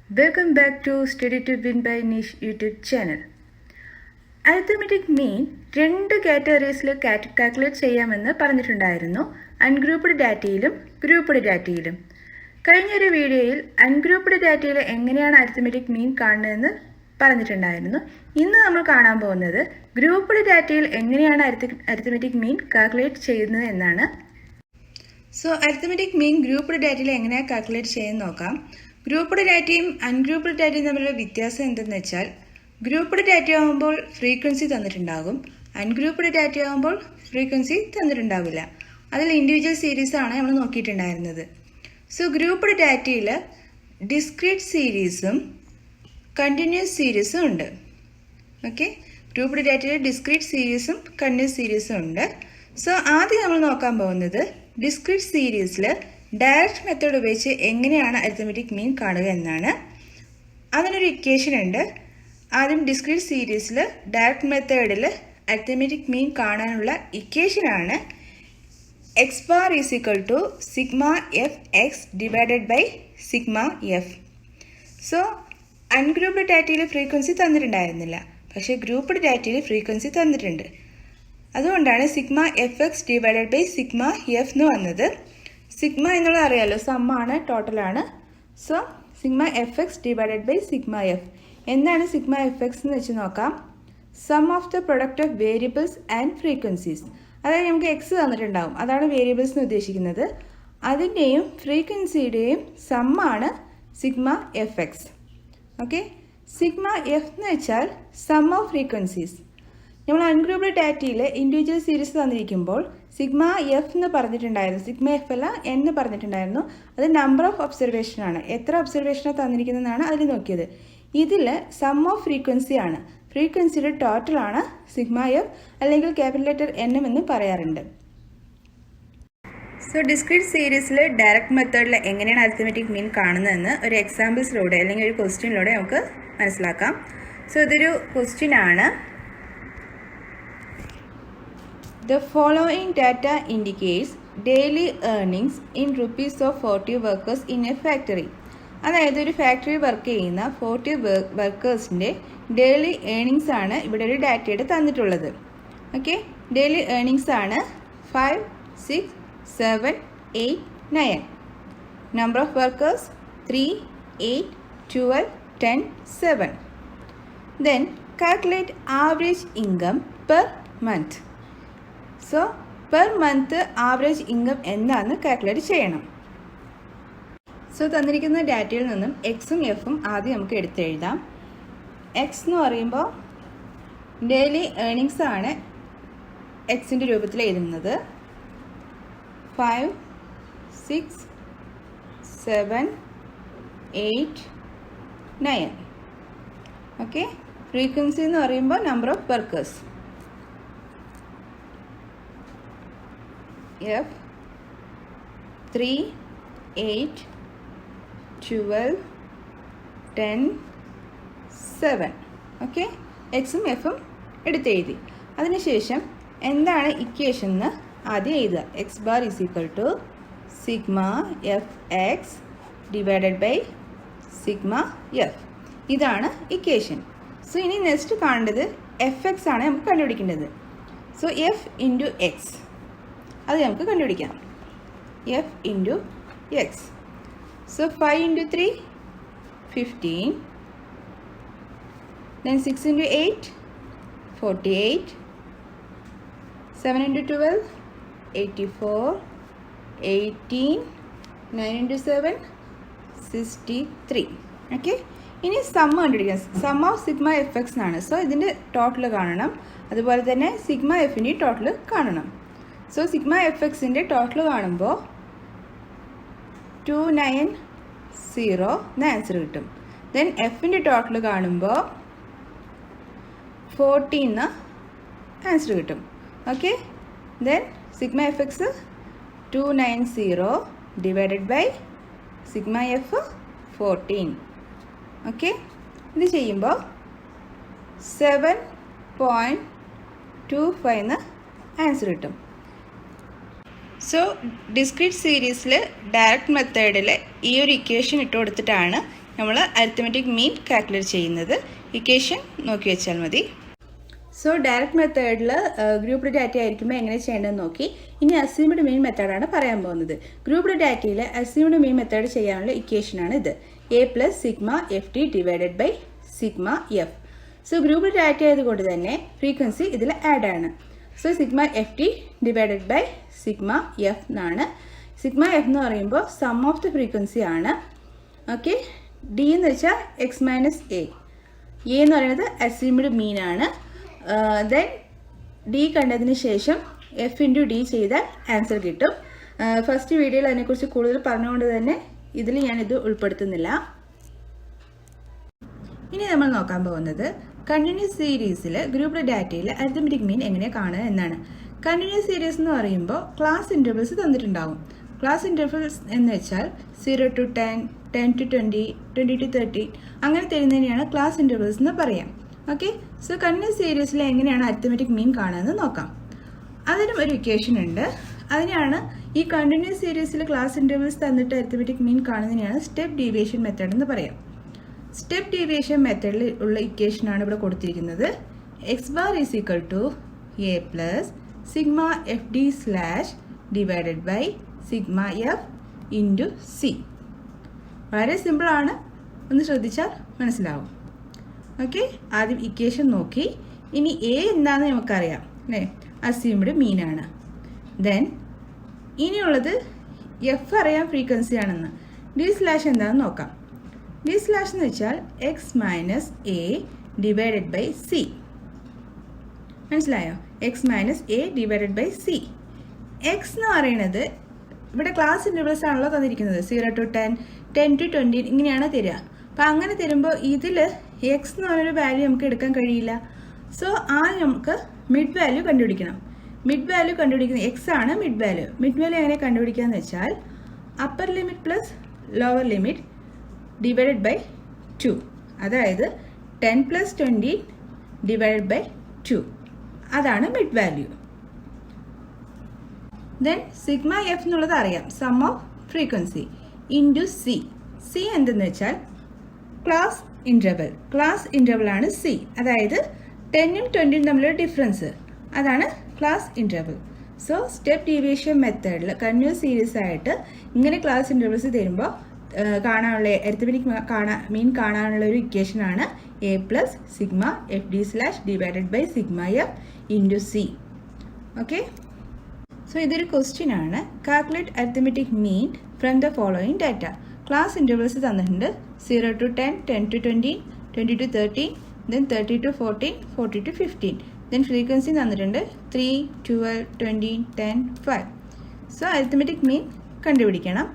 Welcome back to Study to Win by Niche YouTube channel. Arithmetic മീൻ രണ്ട് കാറ്റഗറീസിൽ calculate ചെയ്യാമെന്ന് പറഞ്ഞിട്ടുണ്ടായിരുന്നു, ungrouped ഡാറ്റയിലും grouped ഡാറ്റയിലും. കഴിഞ്ഞൊരു വീഡിയോയിൽ അൺഗ്രൂപ്പ്ഡ് ഡാറ്റയിൽ എങ്ങനെയാണ് അരിത്മെറ്റിക് മീൻ കാണുന്നതെന്ന് പറഞ്ഞിട്ടുണ്ടായിരുന്നു. ഇന്ന് നമ്മൾ കാണാൻ പോകുന്നത് ഗ്രൂപ്പ്ഡ് ഡാറ്റയിൽ എങ്ങനെയാണ് അരിത്മെറ്റിക് മീൻ കാൽക്കുലേറ്റ് ചെയ്യുന്നത് എന്നാണ്. സോ അരിത്മെറ്റിക് മീൻ ഗ്രൂപ്പ്ഡ് ഡാറ്റയിൽ എങ്ങനെയാണ് കാൽക്കുലേറ്റ് ചെയ്യുന്നത് നോക്കാം. ഗ്രൂപ്പ്ഡ് ഡാറ്റയും അൺഗ്രൂപ്പ്ഡ് ഡാറ്റയും തമ്മിലുള്ള വ്യത്യാസം എന്തെന്ന് വെച്ചാൽ, ഗ്രൂപ്പ്ഡ് ഡാറ്റ ആകുമ്പോൾ ഫ്രീക്വൻസി തന്നിട്ടുണ്ടാകും, അൺഗ്രൂപ്പ്ഡ് ഡാറ്റ ആകുമ്പോൾ ഫ്രീക്വൻസി തന്നിട്ടുണ്ടാവില്ല. അതിൽ ഇൻഡിവിജ്വൽ സീരീസ് ആണ് നമ്മൾ നോക്കിയിട്ടുണ്ടായിരുന്നത്. സോ ഗ്രൂപ്പ്ഡ് ഡാറ്റയിൽ ഡിസ്ക്രീറ്റ് സീരീസും കണ്ടിന്യൂസ് സീരീസും ഉണ്ട്. ഓക്കെ, ഗ്രൂപ്പ്ഡ് ഡാറ്റയിൽ ഡിസ്ക്രീറ്റ് സീരീസും കണ്ടിന്യൂസ് സീരീസും ഉണ്ട്. സോ ആദ്യം നമ്മൾ നോക്കാൻ പോകുന്നത് ഡിസ്ക്രീറ്റ് സീരീസിൽ ഡയറക്റ്റ് മെത്തേഡ് ഉപയോഗിച്ച് എങ്ങനെയാണ് അരിത്മെറ്റിക് മീൻ കാണുക എന്നാണ്. അതിനൊരു ഇക്വേഷൻ ഉണ്ട്. ആദ്യം ഡിസ്ക്രീറ്റ് സീരീസിൽ ഡയറക്റ്റ് മെത്തേഡിൽ അരിത്മെറ്റിക് മീൻ കാണാനുള്ള ഇക്വേഷനാണ് x bar is equal to sigma F X divided by sigma f. So ungrouped ഡാറ്റയിൽ ഫ്രീക്വൻസി തന്നിട്ടുണ്ടായിരുന്നില്ല, പക്ഷേ ഗ്രൂപ്പ്ഡ് ഡാറ്റയിൽ ഫ്രീക്വൻസി തന്നിട്ടുണ്ട്. അതുകൊണ്ടാണ് sigma F X divided by sigma F എന്ന് വന്നത്. സിഗ്മ എന്നുള്ളത് അറിയാലോ, സമ്മാണ്, ടോട്ടലാണ്. So sigma F X divided by sigma F. എന്താണ് സിഗ്മ എഫ് എക്സ് എന്ന് വെച്ച് നോക്കാം. Sum of the product of variables and frequencies. അതായത് നമുക്ക് എക്സ് തന്നിട്ടുണ്ടാവും, അതാണ് വേരിയബിൾസ് എന്ന് ഉദ്ദേശിക്കുന്നത്. അതിൻ്റെയും ഫ്രീക്വൻസിയുടെയും സമ്മാണ് sigma F X. Okay, sigma F എന്ന് വെച്ചാൽ സം ഓഫ് ഫ്രീക്വൻസീസ്. നമ്മൾ അൺഗ്രൂപ്പ്ഡ് ഡാറ്റയിൽ ഇൻഡിവിജ്വൽ സീരീസ് തന്നിരിക്കുമ്പോൾ സിഗ്മ എഫ് എന്ന് പറഞ്ഞിട്ടുണ്ടായിരുന്നു, സിഗ്മ എഫ് അല്ല എന്ന് പറഞ്ഞിട്ടുണ്ടായിരുന്നു. അത് നമ്പർ ഓഫ് ഒബ്സർവേഷൻ ആണ്, എത്ര ഒബ്സർവേഷനാണ് തന്നിരിക്കുന്നതെന്നാണ് അതിൽ നോക്കിയത്. ഇതിൽ സം ഓഫ് ഫ്രീക്വൻസി ആണ്, ഫ്രീക്വൻസിയുടെ ടോട്ടലാണ് സിഗ്മ എഫ്, അല്ലെങ്കിൽ ക്യാപിറ്റൽ ലെറ്റർ എൻ എന്ന് പറയാറുണ്ട്. സോ ഡിസ്ക്രീറ്റ് സീരീസിൽ ഡയറക്റ്റ് മെത്തേഡിൽ എങ്ങനെയാണ് അരിത്മെറ്റിക് മീൻ കാണുന്നതെന്ന് ഒരു എക്സാമ്പിൾസിലൂടെ അല്ലെങ്കിൽ ഒരു ക്വസ്റ്റ്യനിലൂടെ നമുക്ക് മനസ്സിലാക്കാം. സോ ഇതൊരു ക്വസ്റ്റ്യൻ ആണ്. The following data indicates daily earnings in rupees of 40 workers in a factory. അതായത് ഒരു ഫാക്ടറി വർക്ക് ചെയ്യുന്ന 40 വർക്കേഴ്സിൻ്റെ ഡെയിലി ഏണിങ്സ് ആണ് ഇവിടെ ഒരു ഡാറ്റയുടെ തന്നിട്ടുള്ളത്. ഓക്കെ, ഡെയിലി ഏണിങ്സ് ആണ് 5, 6, 7, 8, 9. Number of workers 3, 8, 12, 10, 7. Then calculate average income per month. So per month average income എന്താണെന്ന് കാൽക്കുലേറ്റ് ചെയ്യണം. സോ തന്നിരിക്കുന്ന ഡാറ്റയിൽ നിന്നും എക്സും എഫും ആദ്യം നമുക്ക് എടുത്തെഴുതാം. എക്സ് എന്ന് പറയുമ്പോൾ ഡെയിലി ഏണിങ്സ് ആണ് എക്സിൻ്റെ രൂപത്തിൽ എഴുതുന്നത്. 5, 6, 7, 8, 9. ഓക്കെ, ഫ്രീക്വൻസി എന്ന് പറയുമ്പോൾ number of workers. F 3, 8, 12, 10, 7. Okay, എക്സും എഫും എടുത്തെഴുതി. അതിനുശേഷം എന്താണ് ഇക്വേഷൻ എന്ന് ആദ്യം എഴുതുക. X bar is equal to sigma F X divided by sigma F. ഇതാണ് ഇക്വേഷൻ. സോ ഇനി നെക്സ്റ്റ് കാണേണ്ടത് എഫ് എക്സ് ആണ് നമുക്ക് കണ്ടുപിടിക്കേണ്ടത്. സോ എഫ് ഇൻറ്റു എക്സ് അത് നമുക്ക് കണ്ടുപിടിക്കാം. F into X. So 5 into 3 15. Then 6 into 8 48. 7 into 12 84. 18. 9 into 7 63. Okay, ഇനി സം കണ്ടുപിടിക്കാം. Sum of sigma F X ആണ്. സോ ഇതിൻ്റെ ടോട്ടൽ കാണണം, അതുപോലെ തന്നെ സിഗ്മ എഫിൻ്റെ ടോട്ടൽ കാണണം. സോ സിഗ്മ എഫ് എക്സിൻ്റെ ടോട്ടൽ കാണുമ്പോൾ 290 എന്ന ആൻസർ കിട്ടും. ദെൻ എഫിൻ്റെ ടോട്ടൽ കാണുമ്പോൾ 14 എന്ന ആൻസർ കിട്ടും. Okay, then sigma F X 290 divided by sigma F 14. Okay, ഇത് ചെയ്യുമ്പോൾ 7.25 എന്ന ആൻസർ കിട്ടും. So, discrete series le direct method le ee oru equation ittu koduthittana നമ്മൾ അരിത്തമെറ്റിക് മീൻ കാൽക്കുലേറ്റ് ചെയ്യുന്നത്. ഇക്വേഷൻ നോക്കി വെച്ചാൽ മതി. സോ ഡയറക്റ്റ് മെത്തേഡിൽ ഗ്രൂപ്പ്ഡ് ഡാറ്റ ആയിരിക്കുമ്പോൾ എങ്ങനെ ചെയ്യേണ്ടതെന്ന് നോക്കി. ഇനി അസ്യൂംഡ് മീൻ മെത്തേഡാണ് പറയാൻ പോകുന്നത്. ഗ്രൂപ്പ്ഡ് ഡാറ്റയിൽ അസ്യൂംഡ് മീൻ മെത്തേഡ് ചെയ്യാനുള്ള ഇക്വേഷനാണ് ഇത്. A + sigma FD divided by sigma F. So grouped data ആയതുകൊണ്ട് തന്നെ ഫ്രീക്വൻസി ഇതിൽ ആഡ് ആണ്. So sigma FD divided by sigma F എന്നാണ്. സിഗ്മ F എന്ന് പറയുമ്പോൾ സം ഓഫ് ദ ഫ്രീക്വൻസി ആണ്. ഓക്കെ, ഡി എന്ന് വെച്ചാൽ x - a. എ എന്ന് പറയുന്നത് അസ്യൂംഡ് മീൻ ആണ്. ദെൻ ഡി കണ്ടതിന് ശേഷം F × D ചെയ്താൽ ആൻസർ കിട്ടും. ഫസ്റ്റ് വീഡിയോയിൽ അതിനെക്കുറിച്ച് കൂടുതൽ പറഞ്ഞുകൊണ്ട് തന്നെ ഇതിൽ ഞാനിത് ഉൾപ്പെടുത്തുന്നില്ല. ഇനി നമ്മൾ നോക്കാൻ പോകുന്നത് കണ്ടിന്യൂസ് സീരീസിൽ ഗ്രൂപ്പ്ഡ് ഡാറ്റയിൽ അരിത്തമെറ്റിക് മീൻ എങ്ങനെ കാണുക എന്നാണ്. കണ്ടിന്യൂസ് സീരീസ് എന്ന് പറയുമ്പോൾ ക്ലാസ് ഇൻ്റർവൽസ് തന്നിട്ടുണ്ടാവും. ക്ലാസ് ഇൻ്റർവൽസ് എന്ന് വെച്ചാൽ 0 to 10, 10 to 20, 20 to 30 അങ്ങനെ തരുന്നതിനെയാണ് ക്ലാസ് ഇൻ്റർവൽസ് എന്ന് പറയാം. ഓക്കെ, സോ കണ്ടിന്യൂസ് സീരീസിൽ എങ്ങനെയാണ് അരിത്തമെറ്റിക് മീൻ കാണുന്നത് നോക്കാം. അതിനും ഒരു ഇക്വേഷൻ ഉണ്ട്. അതിനാണ് ഈ കണ്ടിന്യൂസ് സീരീസിൽ ക്ലാസ് ഇൻ്റർവൽസ് തന്നിട്ട് അരിത്തമെറ്റിക് മീൻ കാണുന്നതിനെയാണ് സ്റ്റെപ്പ് ഡീവിയേഷൻ മെത്തേഡ് എന്ന് പറയാം. സ്റ്റെപ്പ് ഡീവിയേഷൻ മെത്തേഡിൽ ഉള്ള ഇക്വേഷനാണ് ഇവിടെ കൊടുത്തിരിക്കുന്നത്. x⁻ = a + sigma FD/ divided by sigma F × C. വളരെ സിമ്പിളാണ്, ഒന്ന് ശ്രദ്ധിച്ചാൽ മനസ്സിലാവും. ഓക്കെ, ആദ്യം ഇക്വേഷൻ നോക്കി. ഇനി എ എന്താണെന്ന് നമുക്കറിയാം അല്ലേ, അസ്യൂംഡ് മീനാണ്. ദെൻ ഇനിയുള്ളത് F അറിയാം ഫ്രീക്വൻസി ആണെന്ന്. D/ എന്താണെന്ന് നോക്കാം. D/ എന്ന് വെച്ചാൽ x - a divided by C. മനസ്സിലായോ? x - a divided by C. x എന്ന് പറയുന്നത് ഇവിടെ ക്ലാസ് ഇൻ്റർവൽസ് ആണല്ലോ തന്നിരിക്കുന്നത്. 0 to 10, 10 to 20 ഇങ്ങനെയാണ് തരിക. അപ്പം അങ്ങനെ തരുമ്പോൾ ഇതിൽ x എന്ന് പറഞ്ഞൊരു വാല്യൂ നമുക്ക് എടുക്കാൻ കഴിയില്ല. സോ ആദ്യം നമുക്ക് മിഡ് വാല്യൂ കണ്ടുപിടിക്കണം. മിഡ് വാല്യൂ കണ്ടുപിടിക്കുന്ന x ആണ് മിഡ് വാല്യൂ. മിഡ് വാല്യൂ എങ്ങനെ കണ്ടുപിടിക്കാന്ന് വെച്ചാൽ upper limit plus lower limit divided by 2. അതായത് 10 + 20 ഡിവൈഡഡ് ബൈ 2. അതാണ് mid value. Then sigma F എന്നുള്ളത് അറിയാം, sum of frequency into C. C എന്തെന്ന് വെച്ചാൽ ക്ലാസ് ഇൻ്റർവൽ. ക്ലാസ് ഇൻ്റർവൽ ആണ് C. അതായത് 10ഉം 20ഉം തമ്മിലുള്ള ഡിഫറൻസ്, അതാണ് class interval. So step deviation മെത്തേഡിൽ കണ്ടിന്യൂസ് സീരീസ് ആയിട്ട് ഇങ്ങനെ ക്ലാസ് ഇൻ്റർവൽസ് തരുമ്പോൾ കാണാനുള്ള അരിത്തമെറ്റിക് മീൻ കാണാനുള്ള ഒരു ഇക്വേഷനാണ് a + sigma FD/ divided by sigma F × C. Okay, so ഇതൊരു ക്വസ്റ്റ്യൻ ആണ്. Calculate arithmetic mean from the following data. Class intervals തന്നിട്ടുണ്ട്. 0 to 10, 10 to 20, 20 to 30, then 30 to 40, 40 to 15. Then frequency തന്നിട്ടുണ്ട് 3, 12, 20, 10, 5. So arithmetic mean കണ്ടുപിടിക്കണം.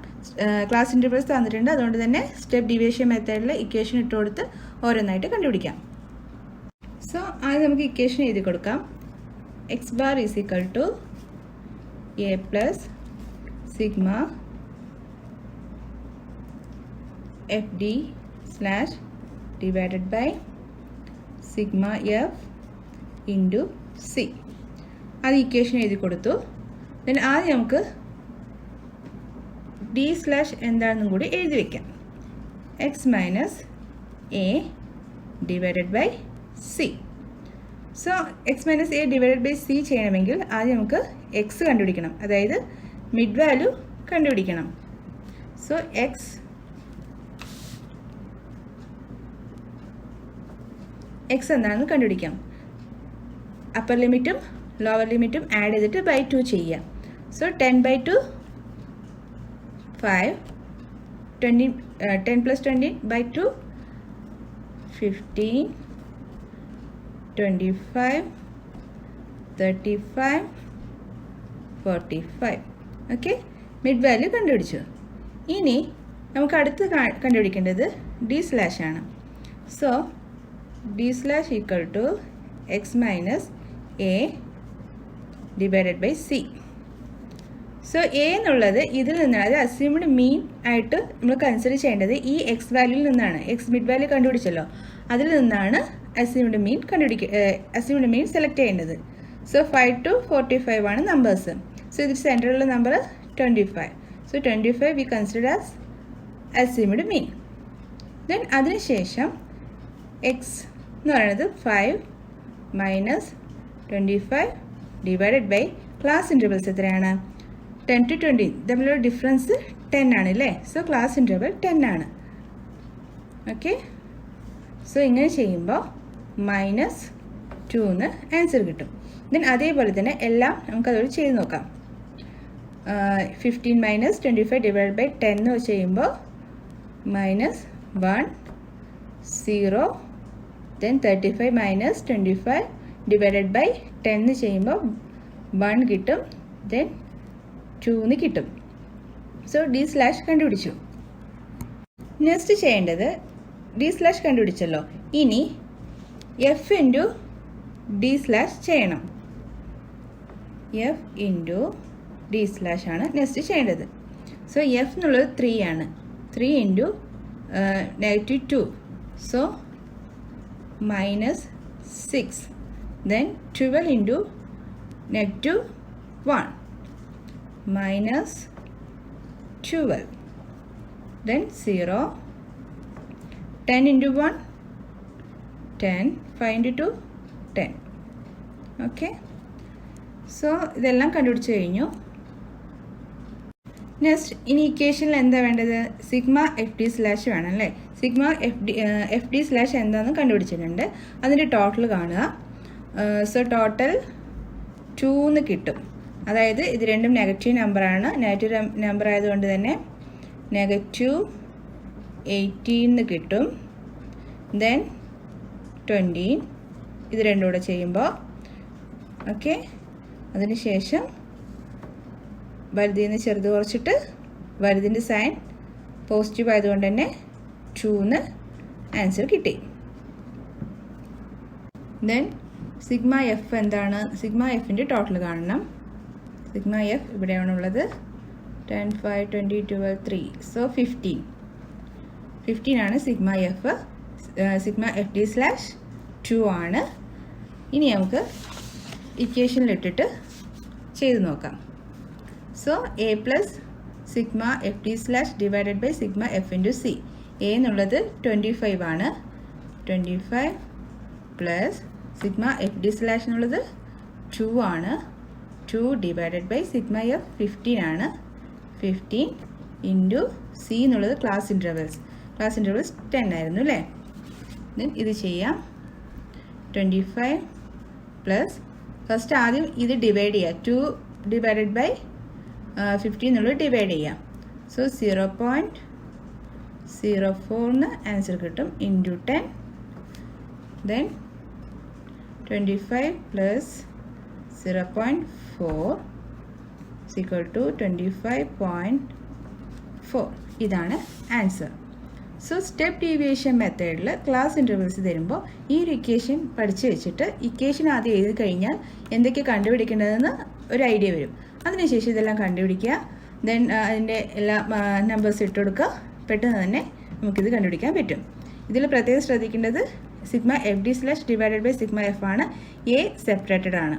Class intervals തന്നിട്ടുണ്ട്, അതുകൊണ്ട് തന്നെ step deviation മെത്തേഡിൽ equation ഇട്ട് കൊടുത്ത് ഓരോന്നായിട്ട് കണ്ടുപിടിക്കാം. സോ ആദ്യം നമുക്ക് ഇക്വേഷൻ എഴുതി കൊടുക്കാം. x⁻ = a + sigma FD/ divided by sigma F × C. അത് ഇക്വേഷൻ എഴുതി കൊടുത്തു. ദെൻ ആദ്യം നമുക്ക് D/ എന്താണെന്നും കൂടി എഴുതി വയ്ക്കാം. x - a divided by C. So x - a divided by C ചെയ്യണമെങ്കിൽ ആദ്യം നമുക്ക് x കണ്ടുപിടിക്കണം, അതായത് മിഡ് വാല്യൂ കണ്ടുപിടിക്കണം. സോ x എന്താണെന്ന് കണ്ടുപിടിക്കാം. അപ്പർ ലിമിറ്റും ലോവർ ലിമിറ്റും ആഡ് ചെയ്തിട്ട് ബൈ 2 ചെയ്യുക. So 10/2 5, 10 + 20 by 2 15, 25, 35, 45. Okay, mid value കണ്ടുപിടിച്ചു. ഇനി നമുക്ക് അടുത്ത് കണ്ടുപിടിക്കേണ്ടത് D/ ആണ്. So D/ = x - a divided by C. So A എന്നുള്ളത് ഇതിൽ നിന്നാണ്, അത് അസ്യൂംഡ് മീൻ ആയിട്ട് നമ്മൾ കൺസിഡർ ചെയ്യേണ്ടത് ഈ എക്സ് വാല്യൂയിൽ നിന്നാണ്. എക്സ് മിഡ് വാല്യൂ കണ്ടുപിടിച്ചല്ലോ, അതിൽ നിന്നാണ് അസ്യൂംഡ് മീൻ സെലക്ട് ചെയ്യേണ്ടത്. സോ 5 to 45 ആണ് നമ്പേഴ്സ്. സോ ഇതിൽ സെൻറ്ററിലുള്ള number 25. So 25 we consider as assumed mean. Then അതിനുശേഷം എക്സ് എന്ന് പറയുന്നത് 5 minus 25 divided by class intervals എത്രയാണ്? 10 to 20 തമ്മിലുള്ള ഡിഫറൻസ് 10 ആണ് അല്ലേ? സോ ക്ലാസ് ഇൻ്റർവൽ 10 ആണ്. ഓക്കെ, സോ ഇങ്ങനെ ചെയ്യുമ്പോൾ -2 എന്ന് ആൻസർ കിട്ടും. ദെൻ അതേപോലെ തന്നെ എല്ലാം നമുക്കതോട് ചെയ്ത് നോക്കാം. 15 മൈനസ് 25 ഡിവൈഡ് ബൈ 10 എന്ന് ചെയ്യുമ്പോൾ -1 0. ദെൻ 35 മൈനസ് 25 ഡിവൈഡഡ് ബൈ 10 എന്ന് ചെയ്യുമ്പോൾ 1 കിട്ടും. ദെൻ 2 എന്ന് കിട്ടും. സോ ഡി സ്ലാഷ് കണ്ടുപിടിച്ചു. നെക്സ്റ്റ് ചെയ്യേണ്ടത് ഡി സ്ലാഷ് കണ്ടുപിടിച്ചല്ലോ, ഇനി എഫ് ഇൻറ്റു ഡി സ്ലാഷ് ചെയ്യണം. എഫ് ഇൻറ്റു ഡി സ്ലാഷ് ആണ് നെക്സ്റ്റ് ചെയ്യേണ്ടത്. സോ എഫ് എന്നുള്ളത് 3 ആണ്. 3 into -2, so -6. Then 12 into -1 -12. Then 0. 10 into 1 10. 5 into 2 10. Okay, so ഇതെല്ലാം കണ്ടുപിടിച്ച് കഴിഞ്ഞു. നെക്സ്റ്റ് ഇനി ഇക്വേഷനിൽ എന്താ വേണ്ടത്? സിഗ്മ എഫ് ഡി സ്ലാഷ് വേണം അല്ലേ? സിഗ്മ എഫ് ഡി സ്ലാഷ് എന്താണെന്ന് കണ്ടുപിടിച്ചിട്ടുണ്ട്. അതിൻ്റെ ടോട്ടൽ കാണുക. സോ ടോട്ടൽ 2 എന്ന് കിട്ടും. അതായത് ഇത് രണ്ടും നെഗറ്റീവ് നമ്പറാണ്. നെഗറ്റീവ് നമ്പർ ആയതുകൊണ്ട് തന്നെ -18 കിട്ടും. ദെൻ 20 ഇത് രണ്ടും കൂടെ ചെയ്യുമ്പോൾ ഓക്കെ. അതിനുശേഷം വലുതിൽ നിന്ന് ചെറുത് കുറച്ചിട്ട് വലുതിൻ്റെ സൈൻ പോസിറ്റീവ് ആയതുകൊണ്ട് തന്നെ 2 എന്ന് ആൻസർ കിട്ടി. ദെൻ സിഗ്മ എഫ് എന്താണ്? സിഗ്മ എഫിൻ്റെ ടോട്ടൽ കാണണം. സിഗ്മ എഫ് ഇവിടെയാണുള്ളത്. 10 5 20 12 3, സോ 15 ആണ് sigma F. Sigma F D slash 2 ആണ്. ഇനി നമുക്ക് ഇക്വേഷനിലിട്ടിട്ട് ചെയ്ത് നോക്കാം. So A plus sigma F D slash divided by sigma F into C. A എന്നുള്ളത് 25 ആണ്. 25 plus sigma F D slash എന്നുള്ളത് 2 ആണ്. 2 ഡിവൈഡഡ് ബൈ സിഗ്മ എഫ് 15 ആണ്. 15 ഇൻറ്റു സി എന്നുള്ളത് ക്ലാസ് ഇൻ്റർവൽസ് 10 ആയിരുന്നു അല്ലേ? ദെൻ ഇത് ചെയ്യാം. 25 പ്ലസ് ഫസ്റ്റ് ആദ്യം ഇത് ഡിവൈഡ് ചെയ്യുക. 2 ഡിവൈഡഡ് ബൈ 15 എന്നുള്ളത് ഡിവൈഡ് ചെയ്യാം. സോ 0.04 എന്ന് ആൻസർ കിട്ടും. Into 10. Then 25 plus 0.4 equal to 25.4. ഇതാണ് ആൻസർ. സോ സ്റ്റെപ്പ് ഡീവിയേഷൻ മെത്തേഡിൽ ക്ലാസ് ഇൻ്റർവൽസ് തരുമ്പോൾ ഈ ഒരു ഇക്വേഷൻ പഠിച്ചു വെച്ചിട്ട് ഇക്വേഷൻ ആദ്യം എഴുതി കഴിഞ്ഞാൽ എന്തൊക്കെ കണ്ടുപിടിക്കേണ്ടതെന്ന് ഒരു ഐഡിയ വരും. അതിനുശേഷം ഇതെല്ലാം കണ്ടുപിടിക്കുക. ദെൻ അതിൻ്റെ എല്ലാ നമ്പേഴ്സ് ഇട്ട് കൊടുക്കുക. പെട്ടെന്ന് തന്നെ നമുക്കിത് കണ്ടുപിടിക്കാൻ പറ്റും. ഇതിൽ പ്രത്യേകം ശ്രദ്ധിക്കേണ്ടത് sigma F D slash divided by sigma F ആണ്. എ സെപ്പറേറ്റഡ് ആണ്.